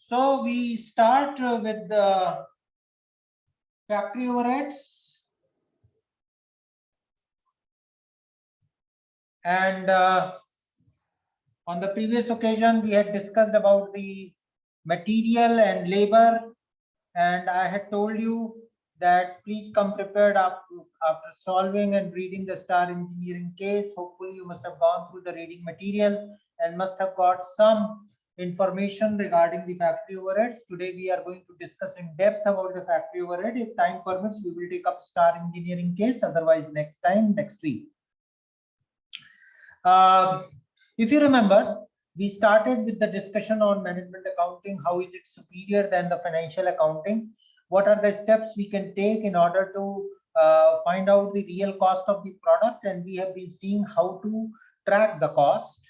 So we start with the factory overheads, and on the previous occasion we had discussed about the material and labor, and I had told you that please come prepared after solving and reading the Star Engineering case. Hopefully you must have gone through the reading material and must have got some information regarding the factory overheads. Today we are going to discuss in depth about the factory overhead. If time permits, we will take up Star Engineering case, otherwise next time, next week. If you remember, we started with the discussion on management accounting. How is it superior than the financial accounting? What are the steps we can take in order to find out the real cost of the product? And we have been seeing how to track the cost,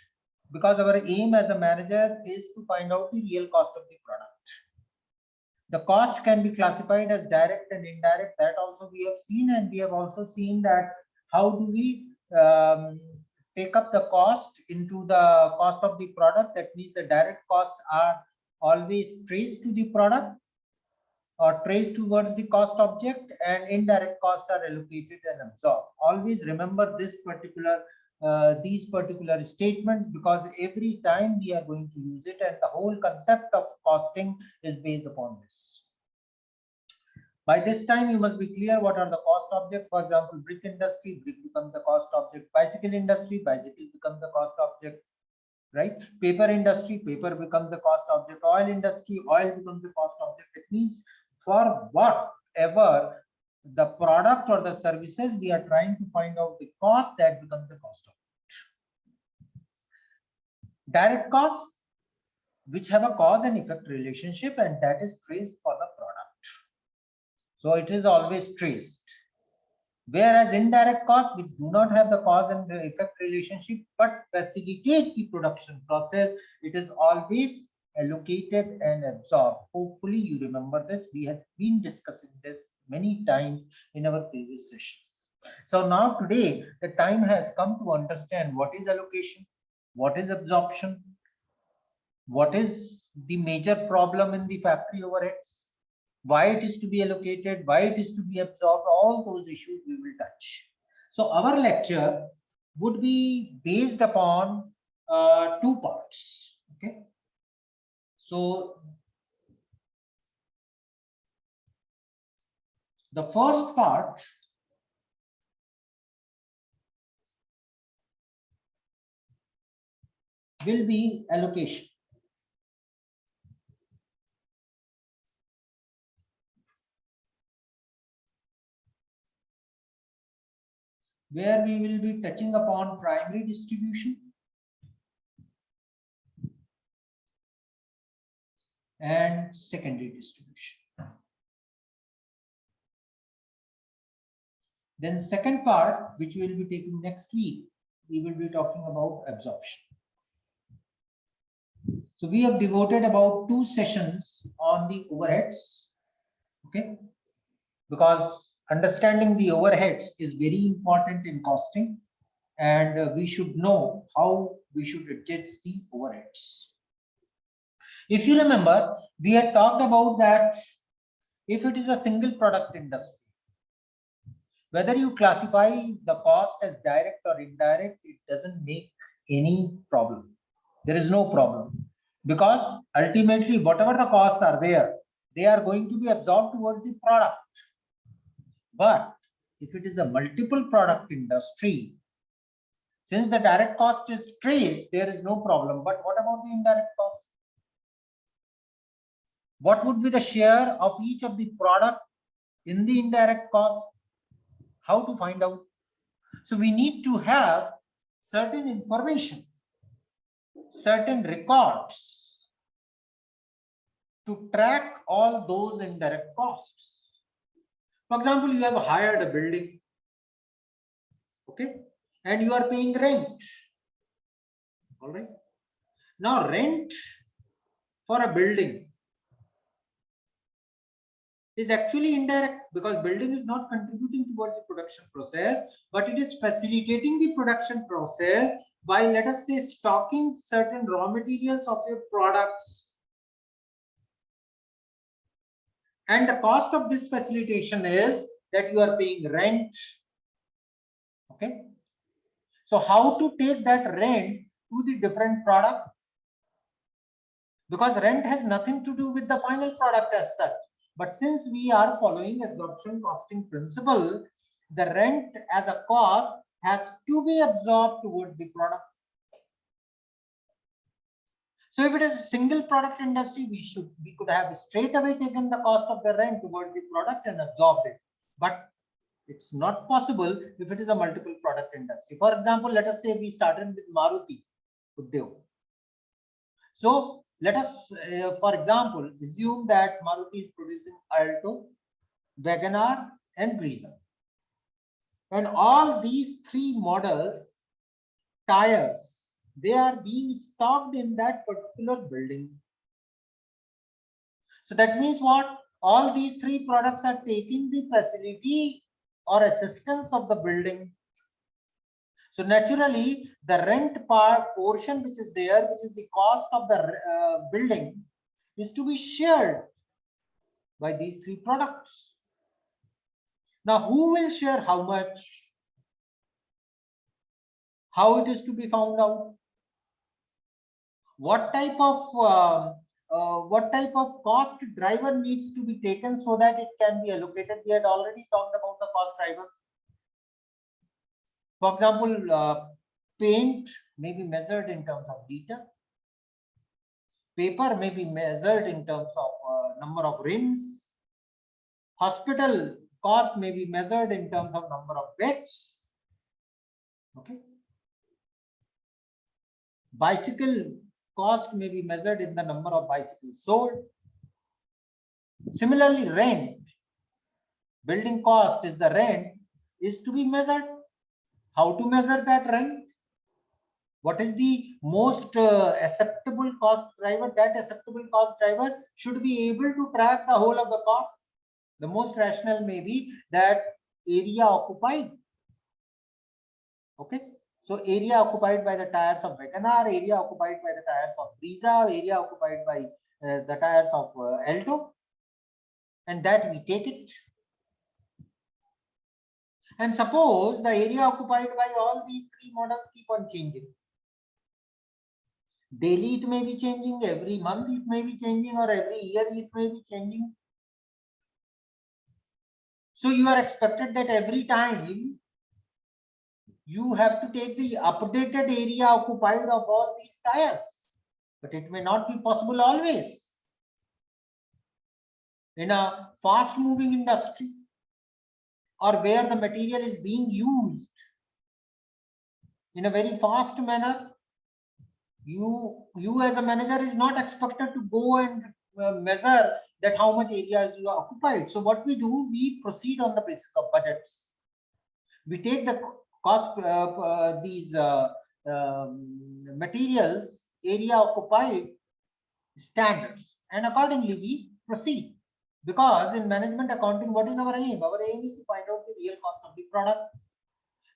because our aim as a manager is to find out the real cost of the product. The cost can be classified as direct and indirect. That also we have seen, and we have also seen that how do we take up the cost into the cost of the product. That means the direct costs are always traced to the product or traced towards the cost object, and indirect costs are allocated and absorbed. Always remember this particular these particular statements, because every time we are going to use it, and the whole concept of costing is based upon this. By this time, you must be clear what are the cost object. For example, brick industry, brick becomes the cost object. Bicycle industry, bicycle becomes the cost object, right? Paper industry, paper becomes the cost object. Oil industry, oil becomes the cost object. It means for whatever the product or the services we are trying to find out the cost, that becomes the cost object. Direct costs, which have a cause and effect relationship, and that is traced for the product. So it is always traced. Whereas indirect costs, which do not have the cause and the effect relationship but facilitate the production process, it is always allocated and absorbed. Hopefully you remember this. We have been discussing this many times in our previous sessions. So now today the time has come to understand what is allocation, what is absorption, what is the major problem in the factory overheads, why it is to be allocated, why it is to be absorbed. All those issues we will touch. So our lecture would be based upon two parts. Okay. So the first part will be allocation. Where we will be touching upon primary distribution and secondary distribution. Then second part, which we will be taking next week, we will be talking about absorption. So we have devoted about 2 sessions on the overheads, okay, because understanding the overheads is very important in costing, and we should know how we should adjust the overheads. If you remember, we had talked about that if it is a single product industry, whether you classify the cost as direct or indirect, it doesn't make any problem. There is no problem, because ultimately whatever the costs are there, they are going to be absorbed towards the product. But if it is a multiple product industry, since the direct cost is traced, there is no problem. But what about the indirect cost? What would be the share of each of the product in the indirect cost? How to find out? So we need to have certain information, certain records to track all those indirect costs. For example, you have hired a building, okay, and you are paying rent. All right. Now rent for a building is actually indirect, because building is not contributing towards the production process, but it is facilitating the production process by, let us say, stocking certain raw materials of your products. And the cost of this facilitation is that you are paying rent. Okay. So how to take that rent to the different product? Because rent has nothing to do with the final product as such. But since we are following absorption costing principle, the rent as a cost has to be absorbed towards the product. So if it is a single product industry, we could have straight away taken the cost of the rent towards the product and absorbed it. But it's not possible if it is a multiple product industry. For example, let us say we started with Maruti Udyog. So let us, for example, assume that Maruti is producing Alto, WagonR, and Brezza. And all these three models, tires, they are being stocked in that particular building. So that means what? All these three products are taking the facility or assistance of the building. So naturally, the rent part portion which is there, which is the cost of the building, is to be shared by these three products. Now, who will share how much? How it is to be found out? What type of cost driver needs to be taken so that it can be allocated? We had already talked about the cost driver. For example, paint may be measured in terms of liter. Paper may be measured in terms of number of rims. Hospital cost may be measured in terms of number of beds. Okay. Bicycle cost may be measured in the number of bicycles sold. Similarly, rent, building cost is the rent, is to be measured. How to measure that rent? What is the most acceptable cost driver? That acceptable cost driver should be able to track the whole of the cost. The most rational may be that area occupied. Okay. So area occupied by the tires of WagonR, area occupied by the tires of Brezza, area occupied by the tires of Alto, and that we take it. And suppose the area occupied by all these three models keep on changing. Daily it may be changing, every month it may be changing, or every year it may be changing. So you are expected that every time you have to take the updated area occupied of all these tires, but it may not be possible always. In a fast moving industry, or where the material is being used in a very fast manner, you as a manager is not expected to go and measure that how much area is occupied. So what we do, we proceed on the basis of budgets. We take the cost these materials area occupied standards, and accordingly we proceed. Because in management accounting, what is our aim? Our aim is to find out the real cost of the product,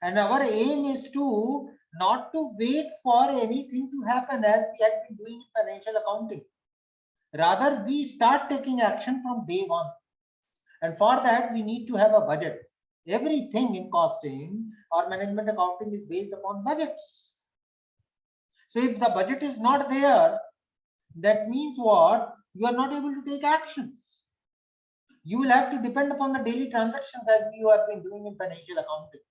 and our aim is to not to wait for anything to happen as we have been doing in financial accounting. Rather, we start taking action from day one, and for that we need to have a budget. Everything in costing or management accounting is based upon budgets. So if the budget is not there, that means what? You are not able to take actions. You will have to depend upon the daily transactions as you have been doing in financial accounting.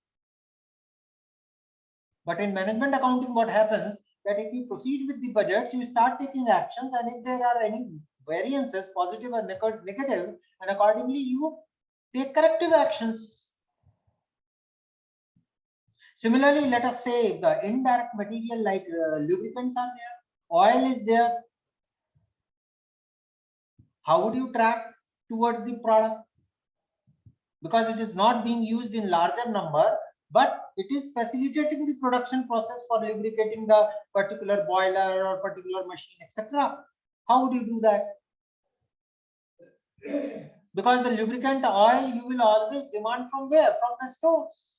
But in management accounting, what happens that if you proceed with the budgets, you start taking actions, and if there are any variances, positive or negative, and accordingly you take corrective actions. Similarly, let us say if the indirect material like lubricants are there, oil is there, how would you track towards the product? Because it is not being used in larger number, but it is facilitating the production process for lubricating the particular boiler or particular machine, etc. How would you do that? Because the lubricant oil you will always demand from where? From the stores.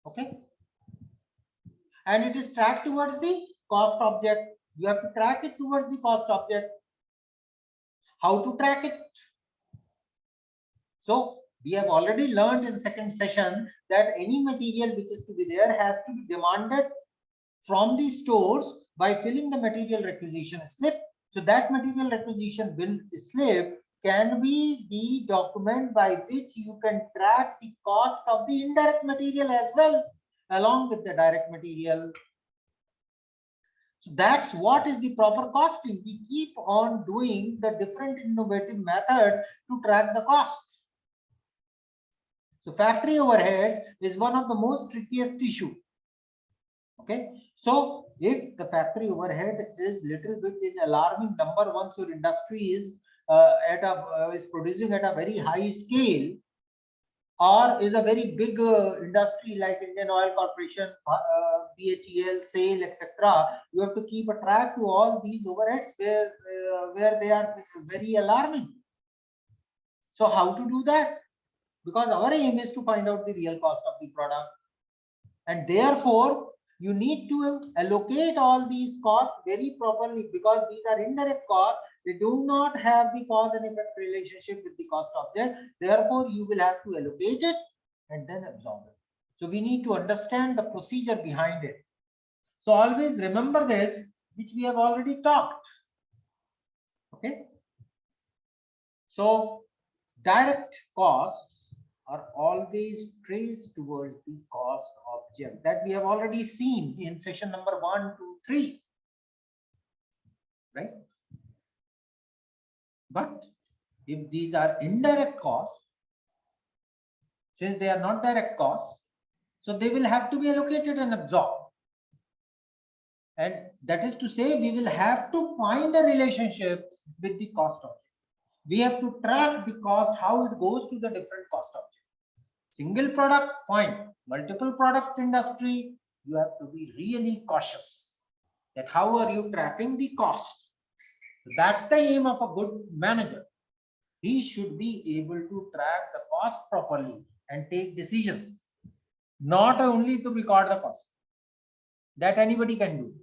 Okay. And it is tracked towards the cost object. You have to track it towards the cost object. how to track it. So we have already learned in second session that any material which is to be there has to be demanded from the stores by filling the material requisition slip. So that material requisition bill slip can be the document by which you can track the cost of the indirect material as well, along with the direct material. So that's what is the proper costing. We keep on doing the different innovative methods to track the costs. So factory overheads is one of the most trickiest issue. Okay, so if the factory overhead is little bit in alarming number, once your industry is is producing at a very high scale, or is a very big industry like Indian Oil Corporation, BHEL, SAIL, etc., you have to keep a track to all these overheads where they are very alarming. So how to do that? Because our aim is to find out the real cost of the product, and therefore you need to allocate all these costs very properly, because these are indirect costs. They do not have the cause and effect relationship with the cost object. Therefore, you will have to allocate it and then absorb it. So we need to understand the procedure behind it. So always remember this, which we have already talked. Okay. So direct costs are always traced towards the cost object, that we have already seen in session number 1, 2, 3, right? But if these are indirect costs, since they are not direct costs, so they will have to be allocated and absorbed. And that is to say, we will have to find a relationship with the cost object. We have to track the cost, how it goes to the different cost object. Single product, fine. Multiple product industry, you have to be really cautious that how are you tracking the cost. So that's the aim of a good manager. He should be able to track the cost properly and take decisions, not only to record the cost. That anybody can do.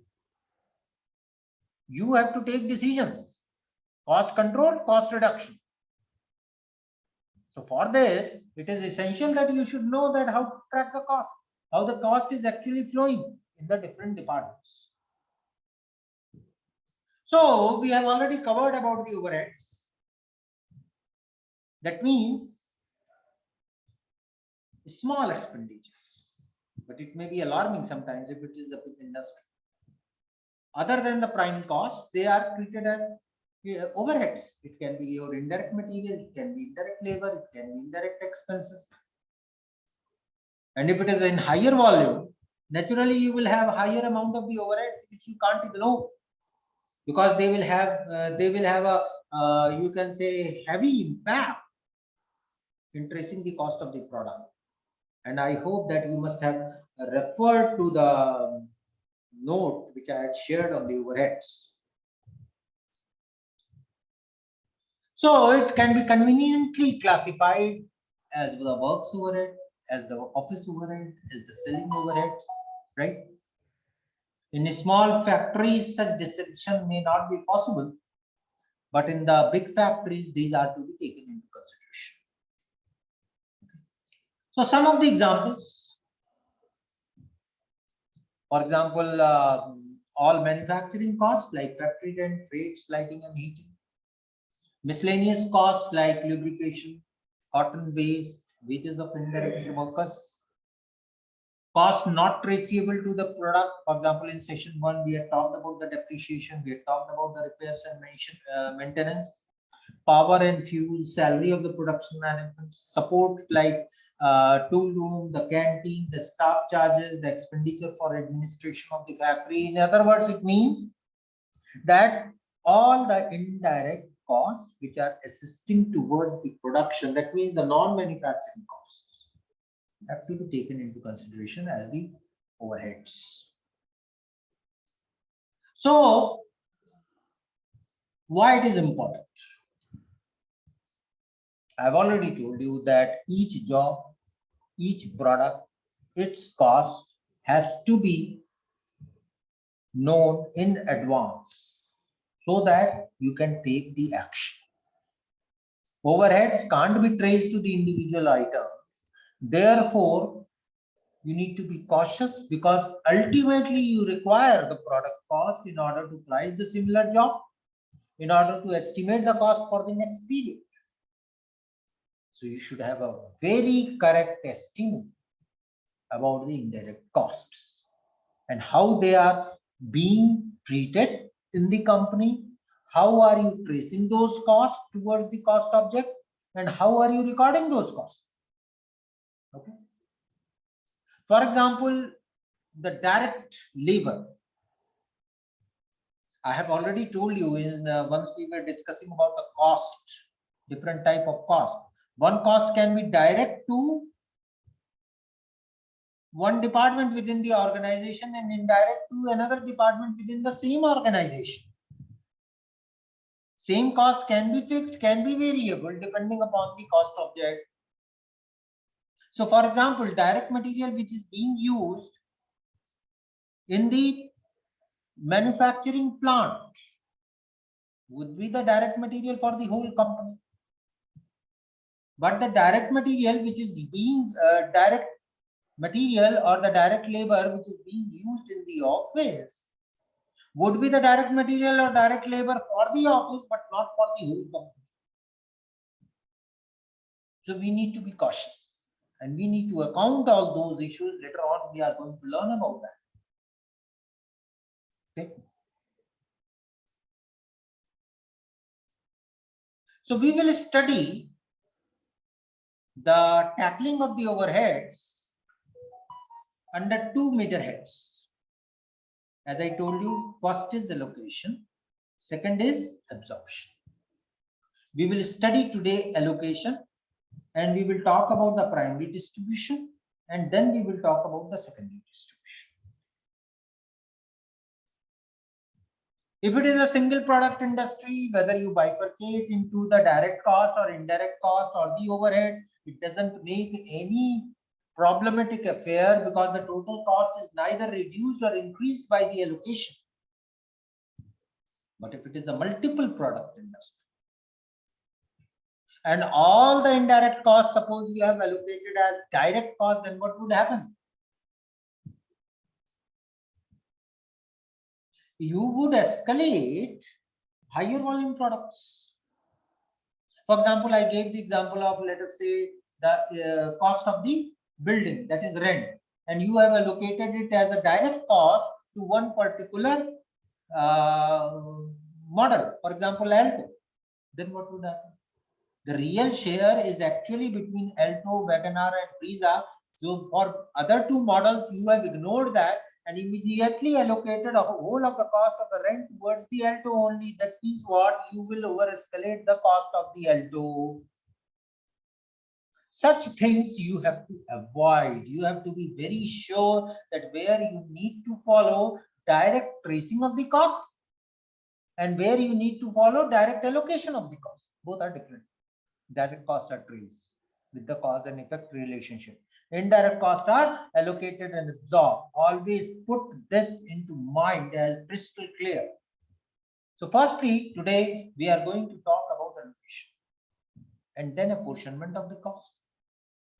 You have to take decisions, cost control, cost reduction. So for this, it is essential that you should know that how to track the cost, how the cost is actually flowing in the different departments. So we have already covered about the overheads. That means small expenditures, but it may be alarming sometimes if it is a big industry. Other than the prime cost, they are treated as overheads. It can be your indirect material, it can be indirect labor, it can be indirect expenses. And if it is in higher volume, naturally you will have higher amount of the overheads which you can't ignore, because they will have a you can say heavy impact in tracing the cost of the product. And I hope that you must have referred to the note which I had shared on the overheads. So it can be conveniently classified as the works overhead, as the office overhead, as the selling overheads, right? In small factories, such distinction may not be possible, but in the big factories, these are to be taken into consideration. So some of the examples, for example, all manufacturing costs like factory rent, freights, lighting and heating, miscellaneous costs like lubrication, cotton waste, wages of indirect workers, costs not traceable to the product. For example, in session 1, we had talked about the depreciation, we had talked about the repairs and maintenance, power and fuel, salary of the production management, support like tool room, the canteen, the staff charges, the expenditure for administration of the factory. In other words, it means that all the indirect costs which are assisting towards the production, that means the non-manufacturing costs, have to be taken into consideration as the overheads. So why it is important? I've already told you that each job, each product, its cost has to be known in advance so that you can take the action. Overheads can't be traced to the individual items. Therefore, you need to be cautious because ultimately you require the product cost in order to price the similar job, in order to estimate the cost for the next period. So you should have a very correct estimate about the indirect costs and how they are being treated in the company. How are you tracing those costs towards the cost object, and how are you recording those costs? Okay. For example, the direct labor. I have already told you in once we were discussing about the cost, different type of cost. One cost can be direct to one department within the organization and indirect to another department within the same organization. Same cost can be fixed, can be variable depending upon the cost object. So for example, direct material which is being used in the manufacturing plant would be the direct material for the whole company. But the direct material which is being direct material or the direct labor which is being used in the office would be the direct material or direct labor for the office, but not for the whole company. So we need to be cautious and we need to account all those issues. Later on, we are going to learn about that. Okay. So we will study the tackling of the overheads under two major heads. As I told you, first is allocation, second is absorption. We will study today allocation and we will talk about the primary distribution and then we will talk about the secondary distribution. If it is a single product industry, whether you bifurcate into the direct cost or indirect cost or the overheads, it doesn't make any problematic affair because the total cost is neither reduced or increased by the allocation. But if it is a multiple product industry and all the indirect costs, suppose you have allocated as direct cost, then what would happen? You would escalate higher volume products. For example, I gave the example of, let us say, the cost of the building, that is rent, and you have allocated it as a direct cost to one particular model, for example, Alto. Then what would happen? The real share is actually between Alto, WagonR and Brezza. So for other two models, you have ignored that and immediately allocated a whole of the cost of the rent towards the Alto only. That means what? You will over escalate the cost of the Alto. Such things you have to avoid. You have to be very sure that where you need to follow direct tracing of the cost and where you need to follow direct allocation of the cost. Both are different. Direct costs are traced with the cause and effect relationship. Indirect costs are allocated and absorbed. Always put this into mind as crystal clear. So firstly, today we are going to talk about allocation and then apportionment of the cost.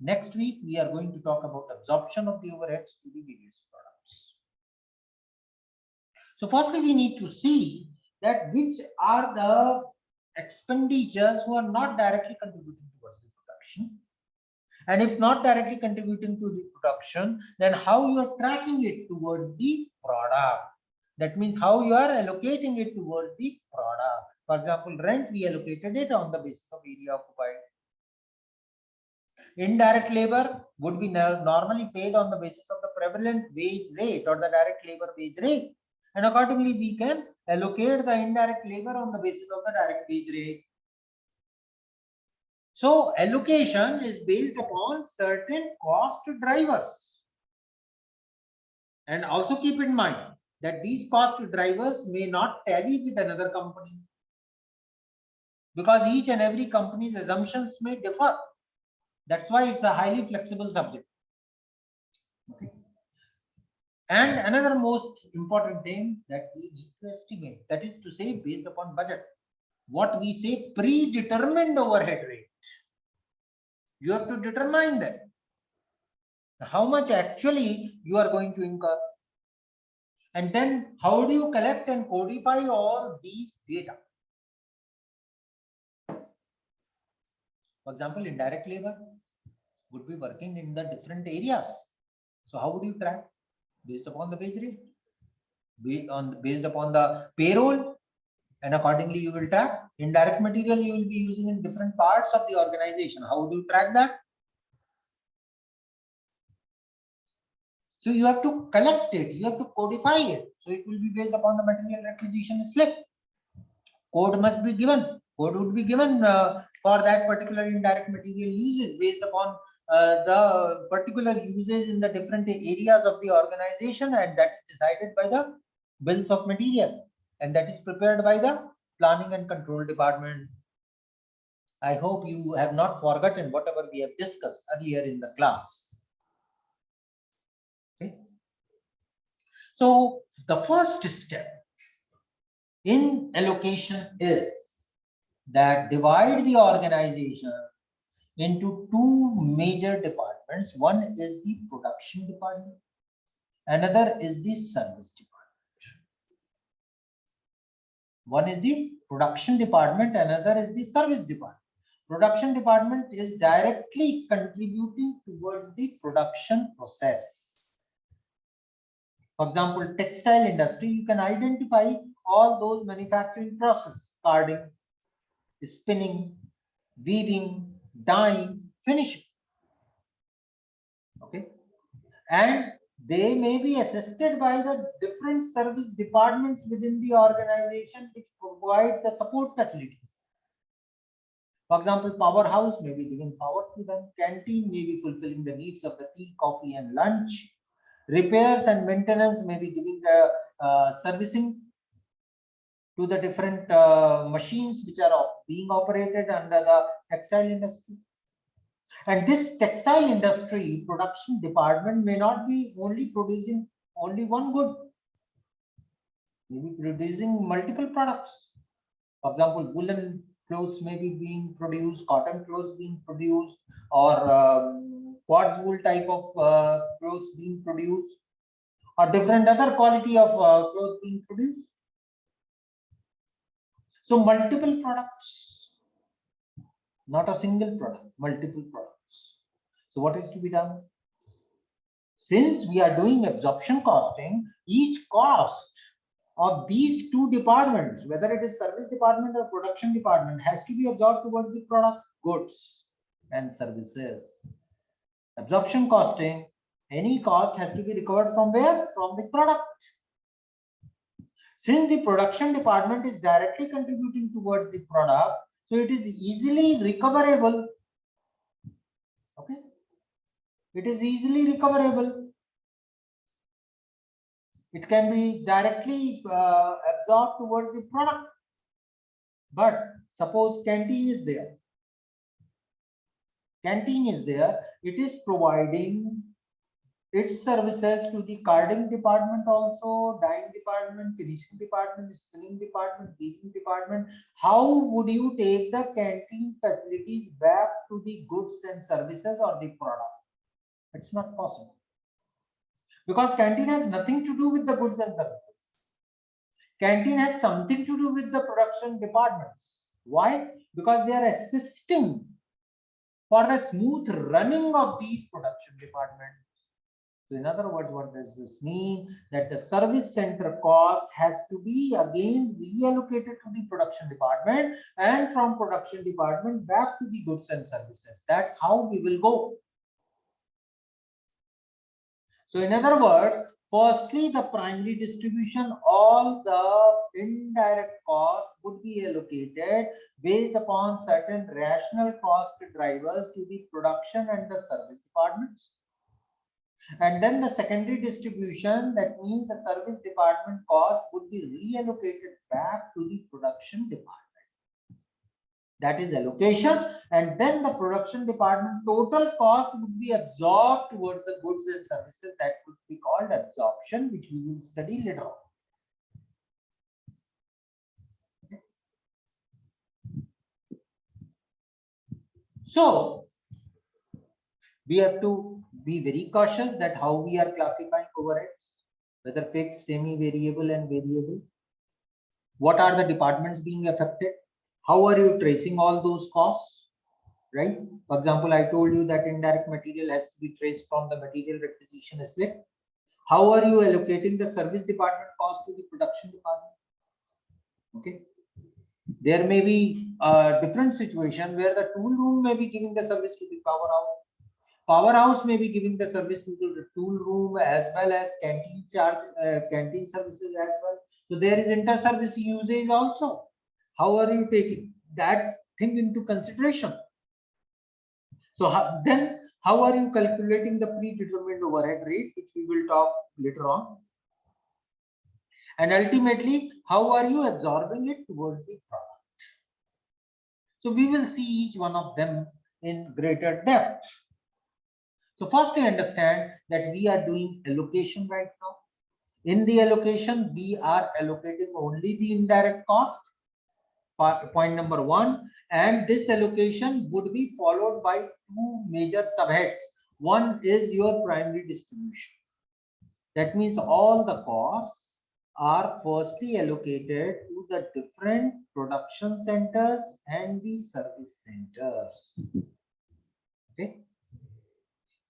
Next week, we are going to talk about absorption of the overheads to the various products. So firstly, we need to see that which are the expenditures who are not directly contributing towards the production. And if not directly contributing to the production, then how you are tracking it towards the product. That means how you are allocating it towards the product. For example, rent, we allocated it on the basis of area occupied. Indirect labor would be normally paid on the basis of the prevalent wage rate or the direct labor wage rate. And accordingly, we can allocate the indirect labor on the basis of the direct wage rate. So allocation is based upon certain cost drivers. And also keep in mind that these cost drivers may not tally with another company because each and every company's assumptions may differ. That's why it's a highly flexible subject. Okay. And another most important thing that we need to estimate, that is to say, based upon budget. what we say predetermined overhead rate. You have to determine that how much actually you are going to incur. And then how do you collect and codify all these data? For example, indirect labor would be working in the different areas. So how would you track? Based upon the wage rate, based upon the payroll, and accordingly you will track. Indirect material you will be using in different parts of the organization. How do you track that? So you have to collect it, you have to codify it. So it will be based upon the material requisition slip. Code must be given. Code would be given for that particular indirect material usage based upon the particular usage in the different areas of the organization, and that is decided by the bills of material, and that is prepared by the planning and control department. I hope you have not forgotten whatever we have discussed earlier in the class. Okay. So the first step in allocation is that divide the organization into two major departments. One is the production department, another is the service department. One is the production department, another is the service department. Production department is directly contributing towards the production process. For example, textile industry, you can identify all those manufacturing process: carding, spinning, weaving, dyeing, finishing. Okay, and they may be assisted by the different service departments within the organization which provide the support facilities. For example, powerhouse may be giving power to them. Canteen may be fulfilling the needs of the tea, coffee, and lunch. Repairs and maintenance may be giving the servicing to the different machines which are being operated under the textile industry. And this textile industry production department may not be only producing only one good, maybe producing multiple products. For example, woolen clothes may be being produced, cotton clothes being produced, or quartz wool type of clothes being produced, or different other quality of clothes being produced. So multiple products, not a single product, multiple products. So what is to be done? Since we are doing absorption costing, each cost of these two departments, whether it is service department or production department, has to be absorbed towards the product, goods, and services. Absorption costing, any cost has to be recovered from where? From the product. Since the production department is directly contributing towards the product, so it is easily recoverable. Okay, it is easily recoverable. It can be directly absorbed towards the product. But suppose canteen is there. Canteen is there. It is providing its services to the carding department also, dyeing department, finishing department, spinning department, weaving department. How would you take the canteen facilities back to the goods and services or the product? It's not possible. Because canteen has nothing to do with the goods and services. Canteen has something to do with the production departments. Why? Because they are assisting for the smooth running of these production departments. So in other words, what does this mean? That the service center cost has to be again reallocated to the production department, and from production department back to the goods and services. That's how we will go. So in other words, firstly, the primary distribution, all the indirect cost would be allocated based upon certain rational cost drivers to the production and the service departments. And then the secondary distribution, that means the service department cost would be reallocated back to the production department. That is allocation. And then the production department total cost would be absorbed towards the goods and services. That would be called absorption, which we will study later on. So we have to be very cautious that how we are classifying overheads, whether fixed, semi-variable and variable. What are the departments being affected? How are you tracing all those costs, right? For example, I told you that indirect material has to be traced from the material requisition slip. How are you allocating the service department cost to the production department? Okay. There may be a different situation where the tool room may be giving the service to the powerhouse. Powerhouse may be giving the service to the tool room as well as canteen canteen services as well. So there is inter-service usage also. How are you taking that thing into consideration? So then how are you calculating the predetermined overhead rate, which we will talk later on? And ultimately, how are you absorbing it towards the product? So we will see each one of them in greater depth. So first we understand that we are doing allocation right now. In the allocation, we are allocating only the indirect cost, point number one, and this allocation would be followed by two major subheads. One is your primary distribution. That means all the costs are firstly allocated to the different production centers and the service centers. Okay.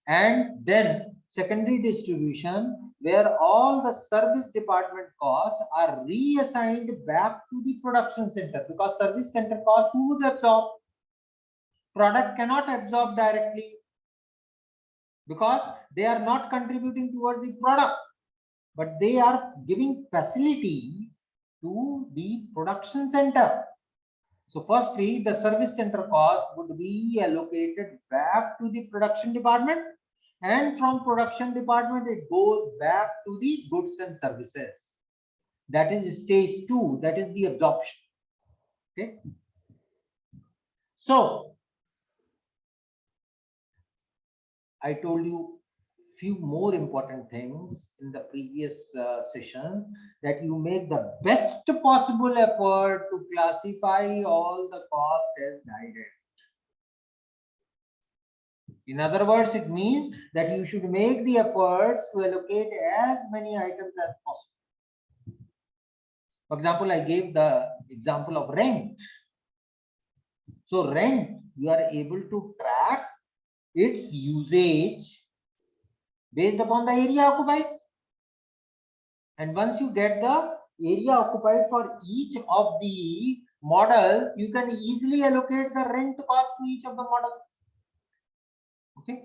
And then secondary distribution, where all the service department costs are reassigned back to the production center, because service center costs who would absorb? Product cannot absorb directly because they are not contributing towards the product, but they are giving facility to the production center. So firstly, the service center cost would be allocated back to the production department, and from production department it goes back to the goods and services. That is stage 2, that is the absorption. Okay. So I told you few more important things in the previous sessions, that you make the best possible effort to classify all the cost as direct. In other words, it means that you should make the efforts to allocate as many items as possible. For example, I gave the example of rent. So rent, you are able to track its usage based upon the area occupied. And once you get the area occupied for each of the models, you can easily allocate the rent cost to each of the models. Okay.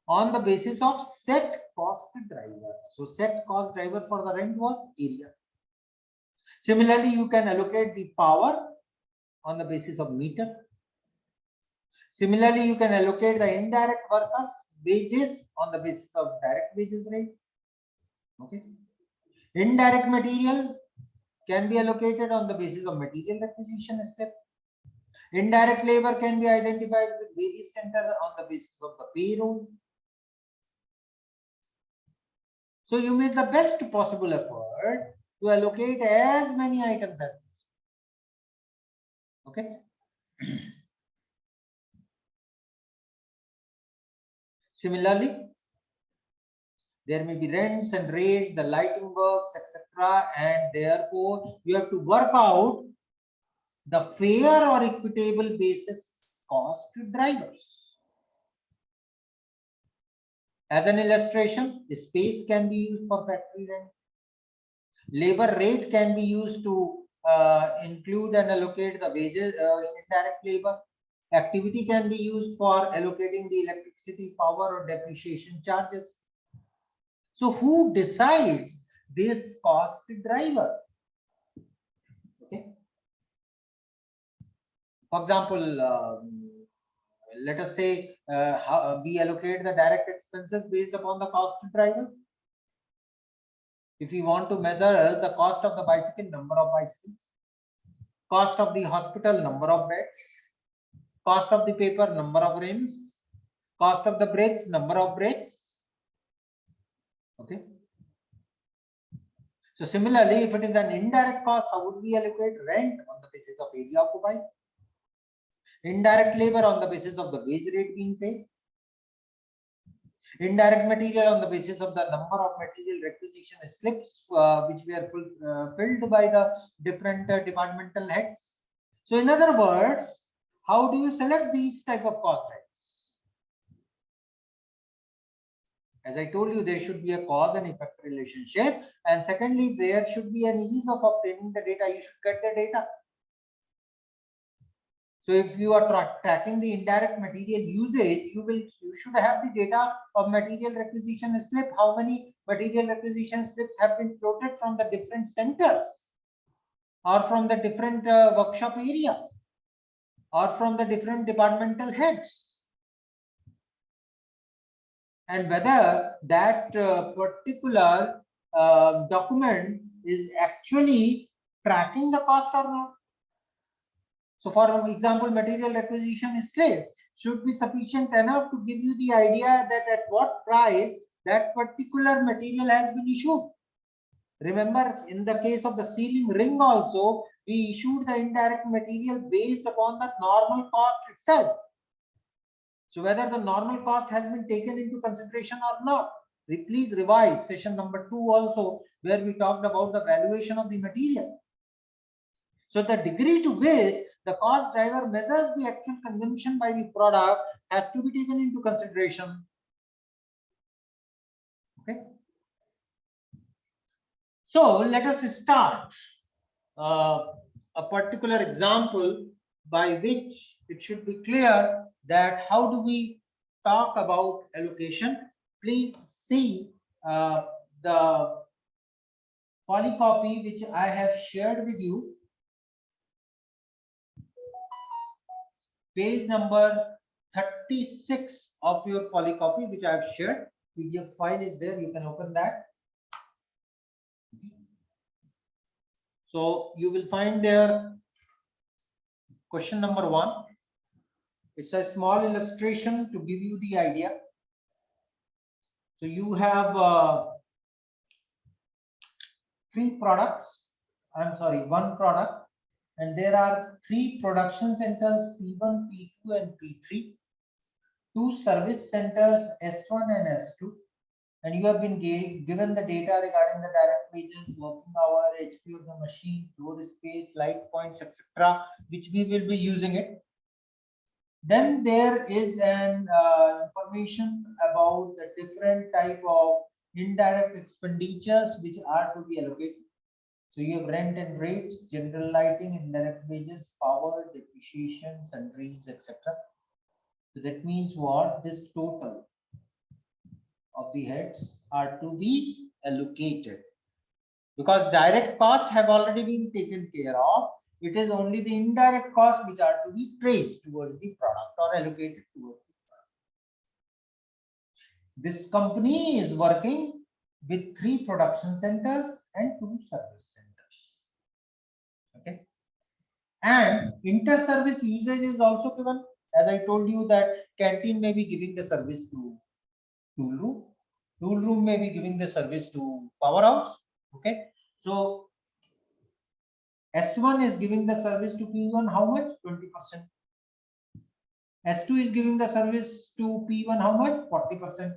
On the basis of set cost driver. So set cost driver for the rent was area. Similarly, you can allocate the power on the basis of meter. Similarly, you can allocate the indirect workers wages on the basis of direct wages rate. Okay. Indirect material can be allocated on the basis of material requisition step. Indirect labor can be identified with various centers on the basis of the payroll. So you make the best possible effort to allocate as many items as possible. Okay. Similarly, there may be rents and rates, the lighting works, etc. And therefore, you have to work out the fair or equitable basis cost to drivers. As an illustration, space can be used for factory rent. Labor rate can be used to include and allocate the wages, indirect labor. Activity can be used for allocating the electricity, power, or depreciation charges. So who decides this cost driver? Okay. For example, let us say how we allocate the direct expenses based upon the cost driver. If we want to measure the cost of the bicycle, number of bicycles, cost of the hospital, number of beds, cost of the paper, number of rims, cost of the brakes, number of brakes. Okay. So similarly, if it is an indirect cost, how would we allocate? Rent on the basis of area occupied. Indirect labor on the basis of the wage rate being paid. Indirect material on the basis of the number of material requisition slips which were filled by the different departmental heads. So in other words, how do you select these type of cost heads? As I told you, there should be a cause and effect relationship, and secondly, there should be an ease of obtaining the data. You should get the data. So if you are tracking the indirect material usage, you should have the data of material requisition slip. How many material requisition slips have been floated from the different centers, or from the different workshop area, or from the different departmental heads, and whether that particular document is actually tracking the cost or not. So for example, material requisition slip should be sufficient enough to give you the idea that at what price that particular material has been issued. Remember, in the case of the sealing ring also, we issued the indirect material based upon the normal cost itself. So whether the normal cost has been taken into consideration or not. Please revise session number 2 also, where we talked about the valuation of the material. So the degree to which the cost driver measures the actual consumption by the product has to be taken into consideration. Okay. So let us start a particular example by which it should be clear that how do we talk about allocation. Please see the polycopy which I have shared with you. Page number 36 of your polycopy which I have shared. PDF file is there, you can open that. So you will find there question number 1. It's a small illustration to give you the idea. So you have 1 product, and there are 3 production centers P1, P2 and P3, 2 service centers S1 and S2, and you have been given the data regarding the direct wages, working hour, HP of the machine, floor space, light points, etc., which we will be using it. Then there is an information about the different type of indirect expenditures which are to be allocated. So you have rent and rates, general lighting, indirect wages, power, depreciation, sundries, etc. So that means what? This total of the heads are to be allocated, because direct costs have already been taken care of. It is only the indirect costs which are to be traced towards the product or allocated towards the product. This company is working with 3 production centers and 2 service centers. Okay. And inter-service usage is also given. As I told you that canteen may be giving the service to tool room. Tool room may be giving the service to powerhouse. Okay. So S1 is giving the service to P1, how much? 20%. S2 is giving the service to P1, how much? 40%.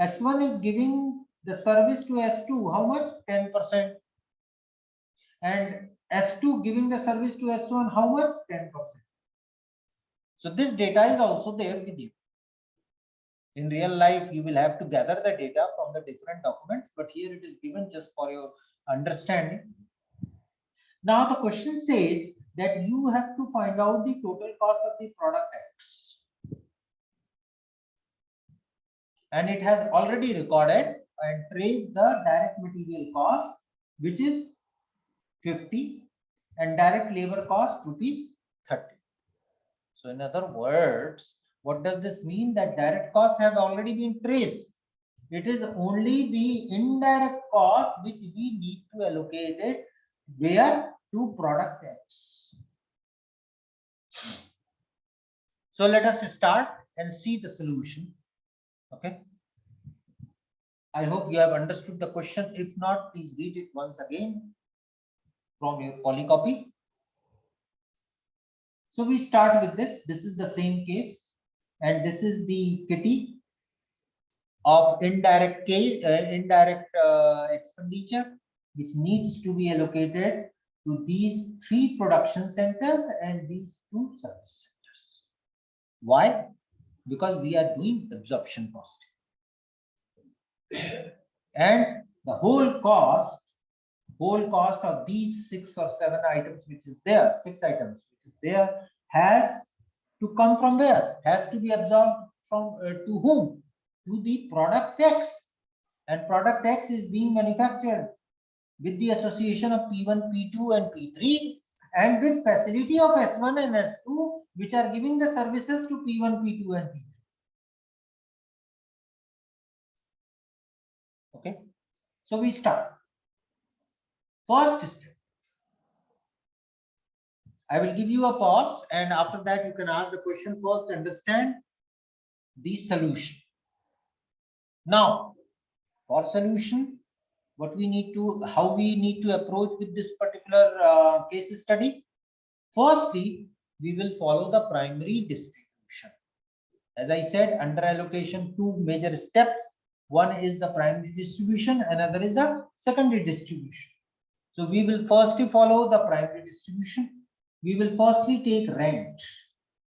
S1 is giving the service to S2, how much? 10%. And S2 giving the service to S1, how much? 10%. So this data is also there with you. In real life, you will have to gather the data from the different documents, but here it is given just for your understanding. Now the question says that you have to find out the total cost of the product X. And it has already recorded and traced the direct material cost, which is 50, and direct labor cost rupees 30. So in other words, what does this mean? That direct costs have already been traced. It is only the indirect cost which we need to allocate it where to product X. So let us start and see the solution. Okay. I hope you have understood the question. If not, please read it once again from your polycopy. So we start with this. This is the same case, and this is the kitty of indirect expenditure, which needs to be allocated to these 3 production centers and these 2 service centers. Why? Because we are doing absorption costing, and the whole cost of these 6 or 7 items, which is there, 6 items, which is there, has to come from where? Has to be absorbed from to whom? To the product X, and product X is being manufactured with the association of P1, P2 and P3, and with facility of S1 and S2, which are giving the services to P1, P2 and P3. Okay, so we start. First step, I will give you a pause, and after that you can ask the question. First, understand the solution. Now, for solution, how we need to approach with this particular case study. Firstly, we will follow the primary distribution. As I said, under allocation, 2 major steps. One is the primary distribution, another is the secondary distribution. So we will firstly follow the primary distribution. We will firstly take rent,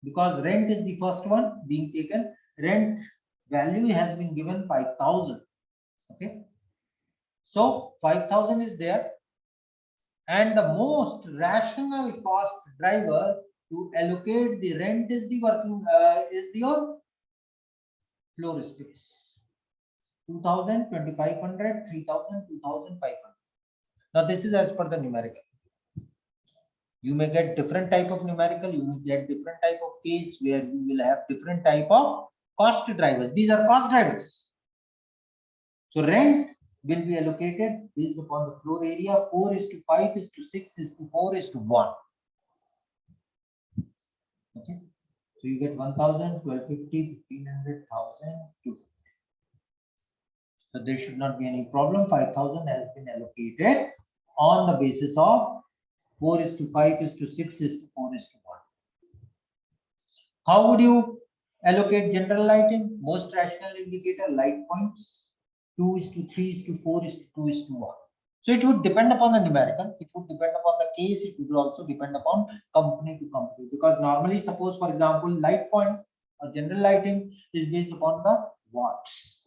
because rent is the first one being taken. Rent value has been given 5,000. Okay, so 5,000 is there, and the most rational cost driver to allocate the rent is the your floor space. 2,000, 2,500, 3,000, 2,500. Now this is as per the numerical. You may get different type of numerical, you may get different type of case where you will have different type of cost drivers. These are cost drivers. So rent will be allocated based upon the floor area, 4:5:6:4:1. Okay, so you get 1,000, 1,250, 1,500, 1,000, 250. So there should not be any problem. 5,000 has been allocated on the basis of 4:5:6:4:1. How would you allocate general lighting? Most rational indicator, light points, 2:3:4:2:1. So it would depend upon the numerical, it would depend upon the case, it would also depend upon company to company, because normally, suppose for example, light point or general lighting is based upon the watts.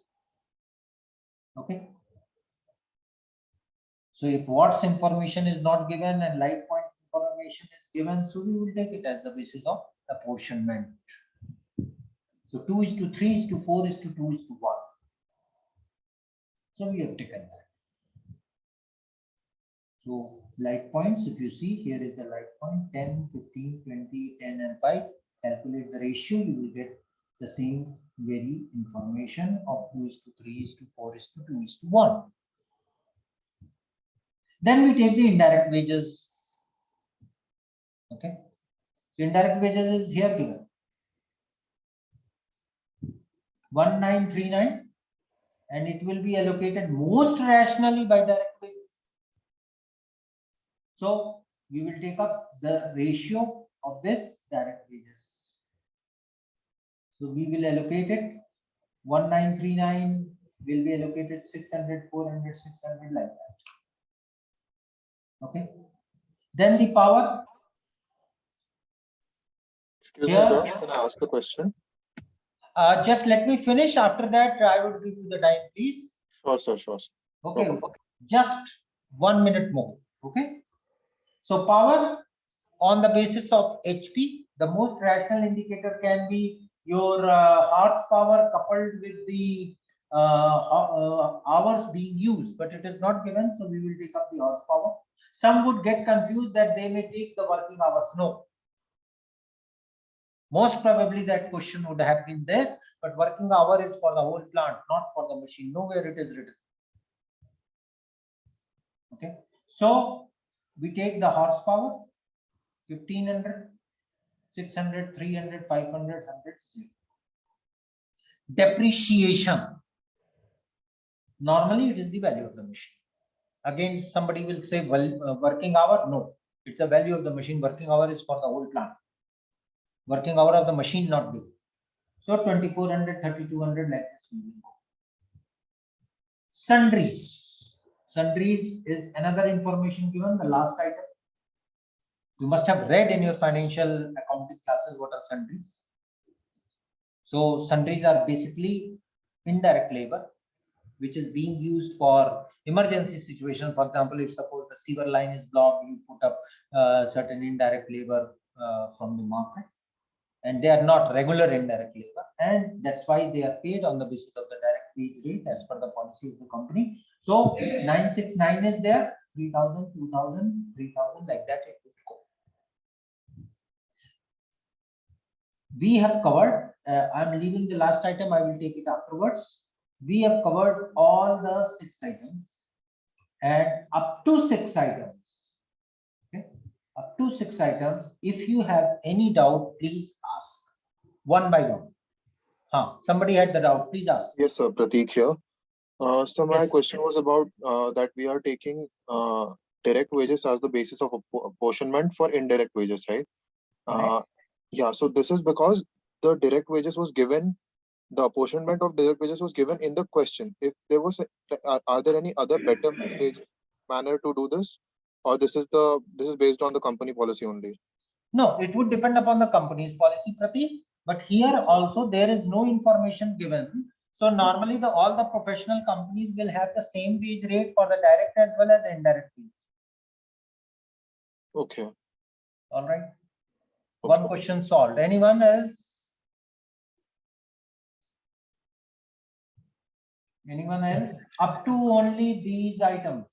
Okay, so if watts information is not given and light point information is given, so we will take it as the basis of apportionment. So 2:3:4:2:1. So we have taken that. So light points, if you see, here is the light point, 10, 15, 20, 10 and 5. Calculate the ratio, you will get the same very information of 2:3:4:2:1. Then we take the indirect wages. Okay, so indirect wages is here given 1939, and it will be allocated most rationally by direct wages. So we will take up the ratio of this direct wages. So we will allocate it 1939 will be allocated 600, 400, 600 like that. Okay. Then the power. Excuse me, sir. Can I ask a question? Just let me finish. After that, I will give you the time, please. Sure, sir. Sure. Okay. No, just 1 minute more. Okay. So power on the basis of HP, the most rational indicator can be your horsepower coupled with the hours being used, but it is not given, so we will take up the horsepower. Some would get confused that they may take the working hours. No. Most probably that question would have been there, but working hour is for the whole plant, not for the machine. Nowhere it is written. Okay. So we take the horsepower, 1,500, 600, 300, 500, 100, 0. Depreciation. Normally it is the value of the machine. Again, somebody will say, well, working hour. No, it's a value of the machine. Working hour is for the whole plant. Working hour of the machine not given. So 2400, 3200 like this we will go. Sundries. Sundries is another information given, the last item. You must have read in your financial accounting classes what are sundries. So sundries are basically indirect labor, which is being used for emergency situation. For example, if suppose the sewer line is blocked, you put up certain indirect labor from the market, and they are not regular indirect labor, and that's why they are paid on the basis of the direct wage rate as per the policy of the company. So 969 is there, 3000, 2000, 3000, like that it would go. We have covered, I'm leaving the last item, I will take it afterwards. We have covered all the 6 items, and up to 6 items. Okay, up to 6 items. If you have any doubt, please ask one by one. Somebody had the doubt, please ask. Yes, sir, Prateek here. So my Yes. question was about that we are taking direct wages as the basis of apportionment for indirect wages, right? Yeah, so this is because the direct wages was given, the apportionment of direct wages was given in the question. If there was, are there any other better manner to do this, or this is based on the company policy only? No, it would depend upon the company's policy, Prateek. But here also there is no information given. So normally all the professional companies will have the same wage rate for the direct as well as the indirect wage. Okay. All right. Okay. One question solved. Anyone else? Anyone else? Up to only these items.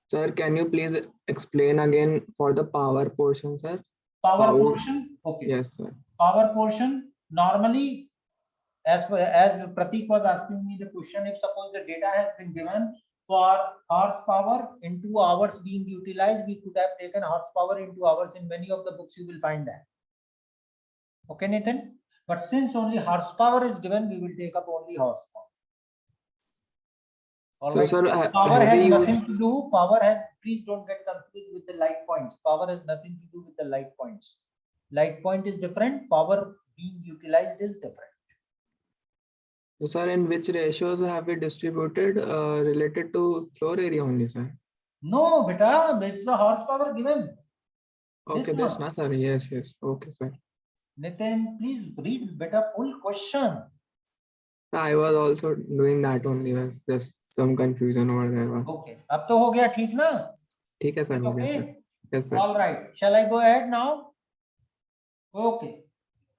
Sir, can you please explain again for the power portion, sir? Power portion? Okay. Yes, sir. Power portion, normally, as Prateek was asking me the question, if suppose the data has been given for horsepower in 2 hours being utilized, we could have taken horsepower in 2 hours. In many of the books you will find that. Okay, Nathan? But since only horsepower is given, we will take up only horsepower. All right. So, sir, power has nothing to do. Power has, please don't get confused with the light points. Power has nothing to do with the light points. Light point is different. Power being utilized is different. So, sir, in which ratios have we distributed related to floor area only, sir? No, beta, it's the horsepower given. Okay, this not, sir. Yes, yes. Okay, sir. Nitin, please read better full question. I was also doing that only. Was just some confusion over there. Okay. Ab to ho gaya, theek na? ठीक है, sir. Okay. Yes, sir. All right. Shall I go ahead now? Okay.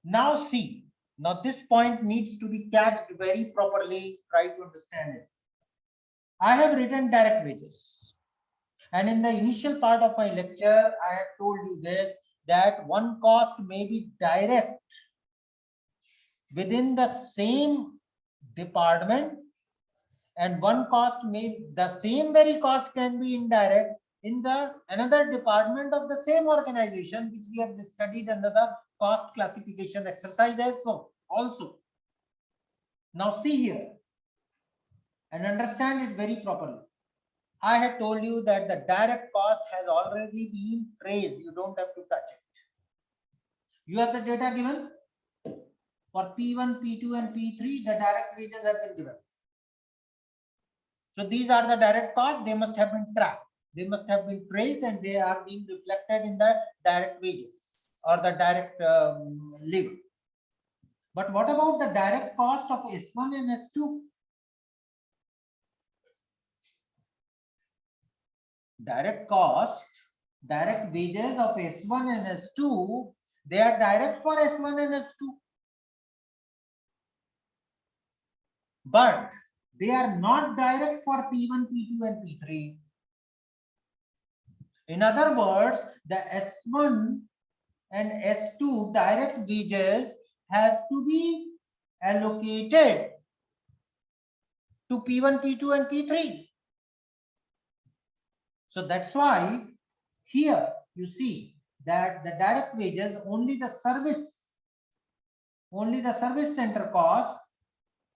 Now see. Now this point needs to be catched very properly. Try to understand it. I have written direct wages. And in the initial part of my lecture, I have told you this, that one cost may be direct within the same department, and one cost may, the same very cost can be indirect in the another department of the same organization, which we have studied under the cost classification exercises. So also, now see here and understand it very properly. I had told you that the direct cost has already been traced. You don't have to touch it. You have the data given for P1, P2, and P3. The direct wages have been given. So these are the direct costs. They must have been tracked. They must have been traced, and they are being reflected in the direct wages or the direct labor. But what about the direct cost of S1 and S2? Direct cost, direct wages of S1 and S2, they are direct for S1 and S2. But they are not direct for P1, P2, and P3. In other words, the S1 and S2 direct wages has to be allocated to P1, P2, and P3. So that's why here you see that the direct wages, only the service center cost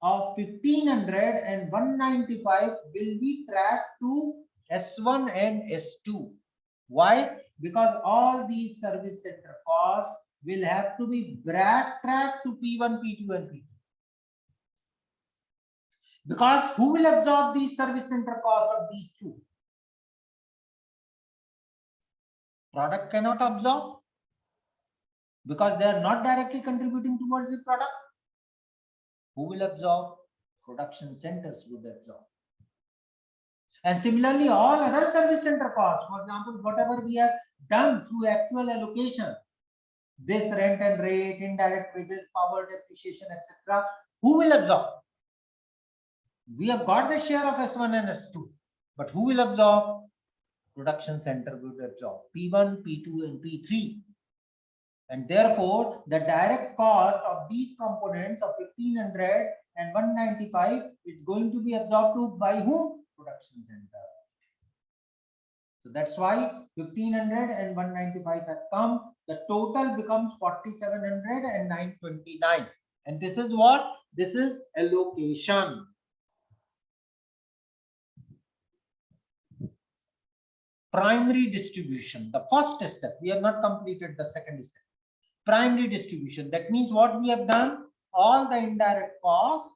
of 1500 and 195 will be tracked to S1 and S2. Why? Because all these service center costs will have to be backtracked to P1, P2 and P3. Because who will absorb the service center cost of these two? Product cannot absorb because they are not directly contributing towards the product. Who will absorb? Production centers would absorb. And similarly, all other service center costs, for example, whatever we have done through actual allocation, this rent and rate, indirect wages, power depreciation, etc., who will absorb? We have got the share of S1 and S2, but who will absorb? Production center would absorb P1, P2 and P3. And therefore, the direct cost of these components of 1500 and 195 is going to be absorbed by whom? Production center. So that's why 1500 and 195 has come. The total becomes 4700 and 929. And this is what? This is allocation. Primary distribution, the first step. We have not completed the second step. Primary distribution. That means what we have done, all the indirect costs,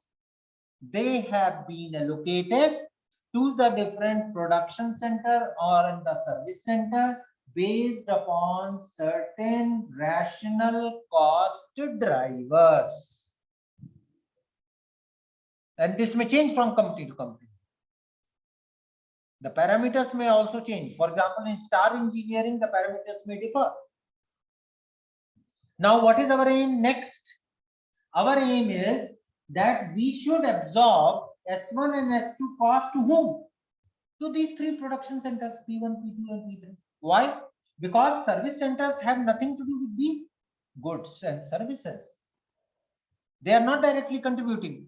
they have been allocated to the different production center or in the service center based upon certain rational cost drivers. And this may change from company to company. The parameters may also change. For example, in Star Engineering, the parameters may differ. Now, what is our aim next? Our aim is that we should absorb S1 and S2 cost to whom? To these three production centers, P1, P2 and P3. Why? Because service centers have nothing to do with the goods and services. They are not directly contributing.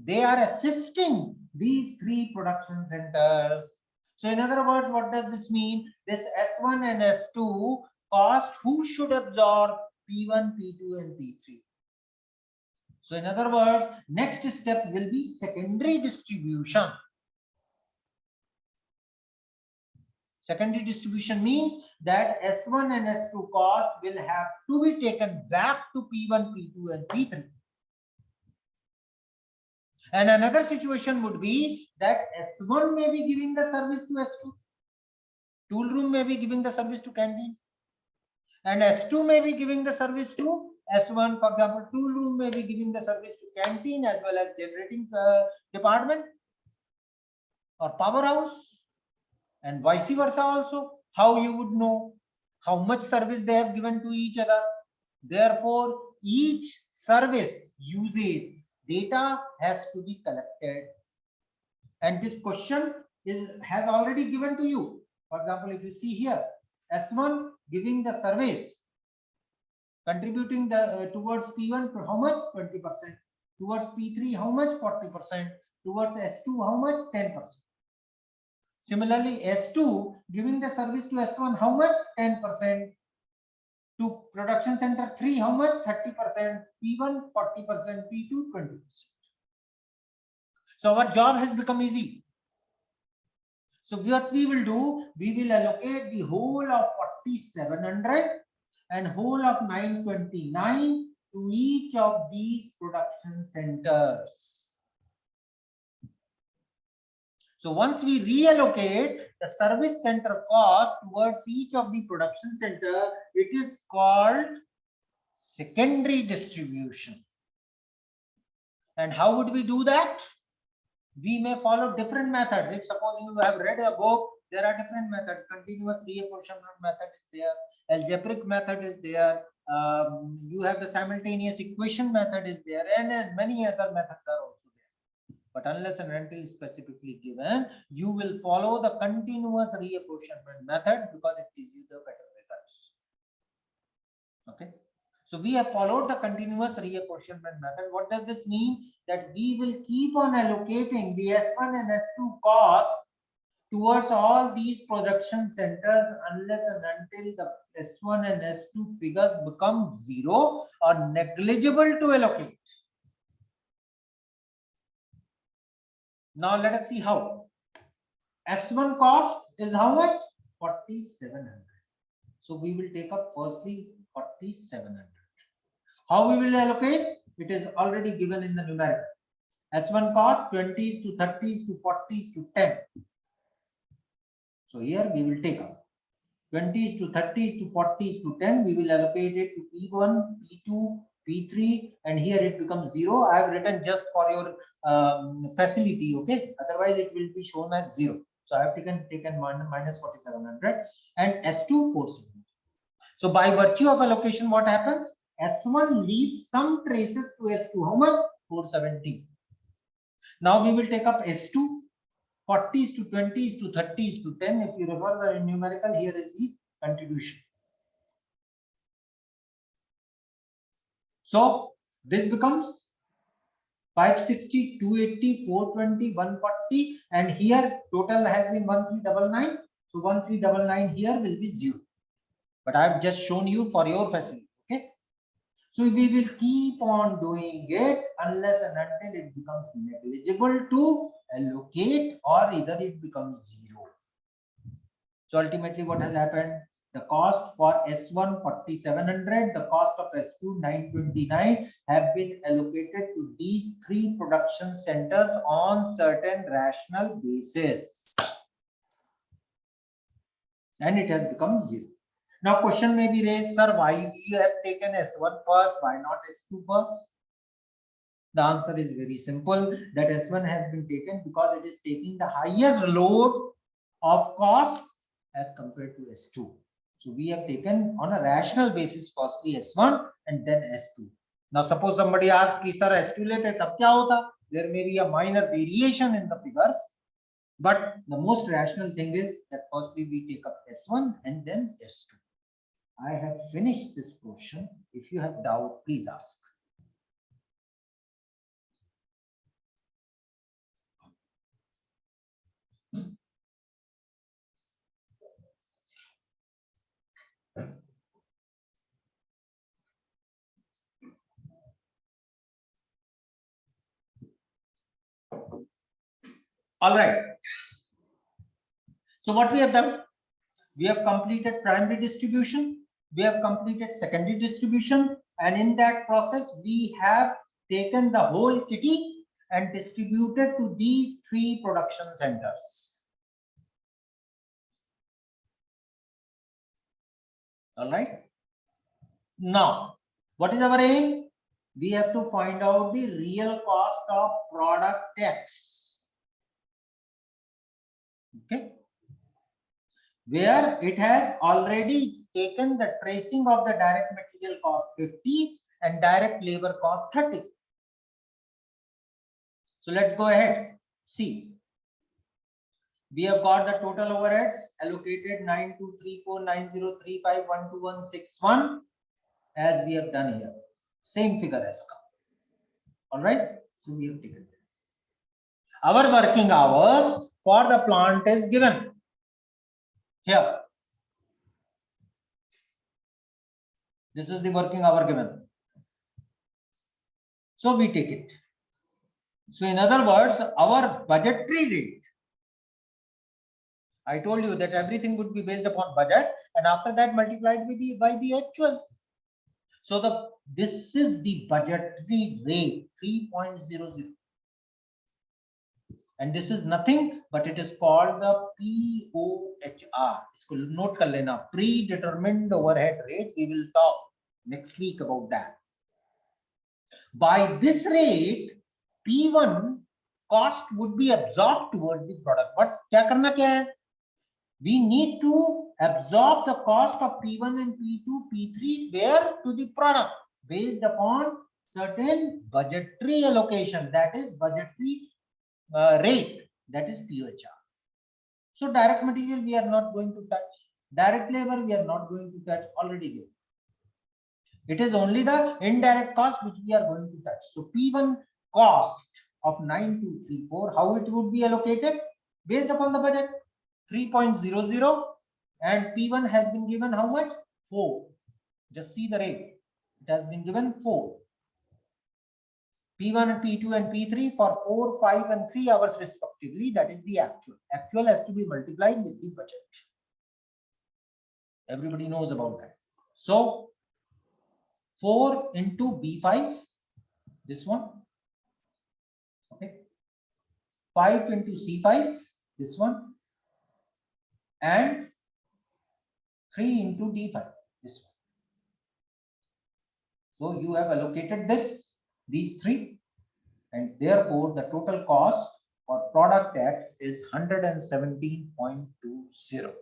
They are assisting these three production centers. So in other words, what does this mean? This S1 and S2 cost, who should absorb? P1, P2 and P3. So in other words, next step will be secondary distribution. Secondary distribution means that S1 and S2 cost will have to be taken back to P1, P2 and P3. And another situation would be that S1 may be giving the service to S2. Tool room may be giving the service to canteen. And S2 may be giving the service to S1. For example, tool room may be giving the service to canteen as well as generating department or powerhouse, and vice versa also. How you would know how much service they have given to each other? Therefore, each service usage data has to be collected. And this question has already given to you. For example, if you see here, S1 giving the service, contributing the towards P1 how much? 20%. Towards P3 how much? 40%. Towards S2 how much? 10%. Similarly, S2 giving the service to S1 how much? 10%. To production center 3 how much? 30%. P1 40%. P2 20%. So our job has become easy. So what we will do, we will allocate the whole of 4700 and whole of 929 to each of these production centers. So once we reallocate the service center cost towards each of the production center, it is called secondary distribution. And how would we do that? We may follow different methods. If suppose you have read a book, there are different methods. Continuous reapportionment method is there. Algebraic method is there. You have the simultaneous equation method is there, and many other methods are also there. But unless and until specifically given, you will follow the continuous reapportionment method because it gives you the better results. Okay. So we have followed the continuous reapportionment method. What does this mean? That we will keep on allocating the S1 and S2 cost towards all these production centers unless and until the S1 and S2 figures become zero or negligible to allocate. Now let us see how. S1 cost is how much? 4700. So we will take up firstly 4700. How we will allocate? It is already given in the numerical. S1 cost 20s to 30s to 40s to 10. So here we will take up 20s to 30s to 40s to 10. We will allocate it to P1, P2, P3, and here it becomes 0. I have written just for your facility, okay? Otherwise, it will be shown as 0. So I have taken minus 4700 and S2 470. So by virtue of allocation, what happens? S1 leaves some traces to S2. How much? 470. Now we will take up S2, 40s to 20s to 30s to 10. If you refer the numerical, here is the contribution. So this becomes 560, 280, 420, 140, and here total has been 1399. So 1399 here will be 0. But I have just shown you for your facility. Okay. So we will keep on doing it unless and until it becomes negligible to allocate, or either it becomes 0. So ultimately what has happened? The cost for S1 4700, the cost of S2 929 have been allocated to these 3 production centers on certain rational basis. And it has become 0. Now question may be raised, sir, why you have taken S1 first, why not S2 first? The answer is very simple, that S1 has been taken because it is taking the highest load of cost as compared to S2. So we have taken on a rational basis firstly S1 and then S2. Now suppose somebody asks, sir, S2 lete tab kya hota? There may be a minor variation in the figures, but the most rational thing is that firstly we take up S1 and then S2. I have finished this portion. If you have doubt, please ask. All right. So what we have done? We have completed primary distribution. We have completed secondary distribution. And in that process, we have taken the whole kitty and distributed to these 3 production centers. All right. Now, what is our aim? We have to find out the real cost of product X. Okay. Where it has already taken the tracing of the direct material cost 50 and direct labor cost 30. So let's go ahead. See, we have got the total overheads allocated 923490351261 as we have done here. Same figure has come. All right. So we have taken it. Our working hours for the plant is given here. This is the working hour given. So we take it. So in other words, our budgetary rate, I told you that everything would be based upon budget and after that multiplied with by the actuals. So this is the budgetary rate 3.00. And this is nothing but it is called the POHR. Isko note kar lena, predetermined overhead rate. We will talk next week about that. By this rate, P1 cost would be absorbed towards the product. But kya karna kya hai? We need to absorb the cost of P1 and P2, P3 where to the product based upon certain budgetary allocation, that is budgetary rate, that is POHR. So direct material we are not going to touch. Direct labor we are not going to touch, already given. It is only the indirect cost which we are going to touch. So P1 cost of 9234, how it would be allocated? Based upon the budget 3.00 and P1 has been given how much? 4. Just see the rate. It has been given 4. P1 and P2 and P3 for 4, 5 and 3 hours respectively. That is the actual. Actual has to be multiplied with the budget. Everybody knows about that. So 4 into B5, this one. Okay. 5 into C5, this one. And 3 into D5, this one. So you have allocated these three, and therefore the total cost for product X is 117.20. So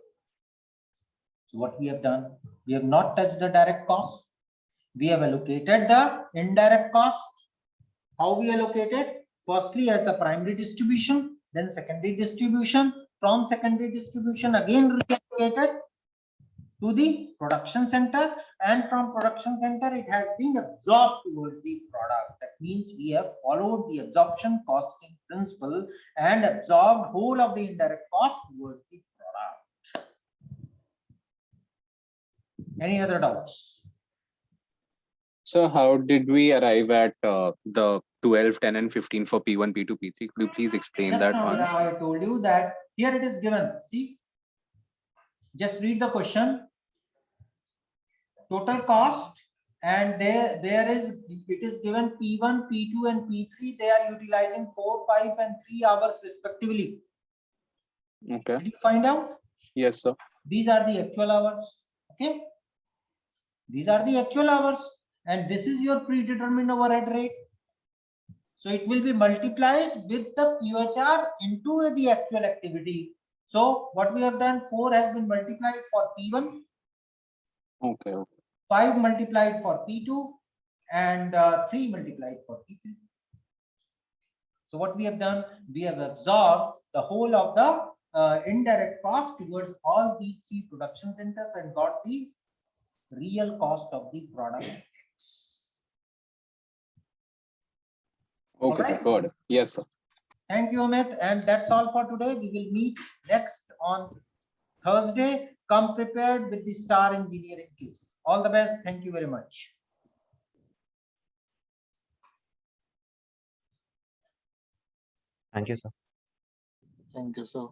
what we have done, we have not touched the direct cost. We have allocated the indirect cost. How we allocated? Firstly, as the primary distribution, then secondary distribution. From secondary distribution, again reallocated to the production center, and from production center it has been absorbed towards the product. That means we have followed the absorption costing principle and absorbed whole of the indirect cost towards the product. Any other doubts? So how did we arrive at the 12, 10 and 15 for P1, P2, P3? Could you please explain Just that now once? I told you that here it is given. See, just read the question. Total cost, and there is, it is given P1, P2 and P3. They are utilizing 4, 5 and 3 hours respectively. Okay. Did you find out? Yes, sir. These are the actual hours. Okay. These are the actual hours, and this is your predetermined overhead rate. So it will be multiplied with the QHR into the actual activity. So what we have done, 4 has been multiplied for P1. Okay. 5 multiplied for P2 and 3 multiplied for P3. So what we have done, we have absorbed the whole of the indirect cost towards all the 3 production centers and got the real cost of the product X. Okay. Alright. Got it. Yes, sir. Thank you, Amit. And that's all for today. We will meet next on Thursday. Come prepared with the star engineering case. All the best. Thank you very much. Thank you, sir. Thank you, sir.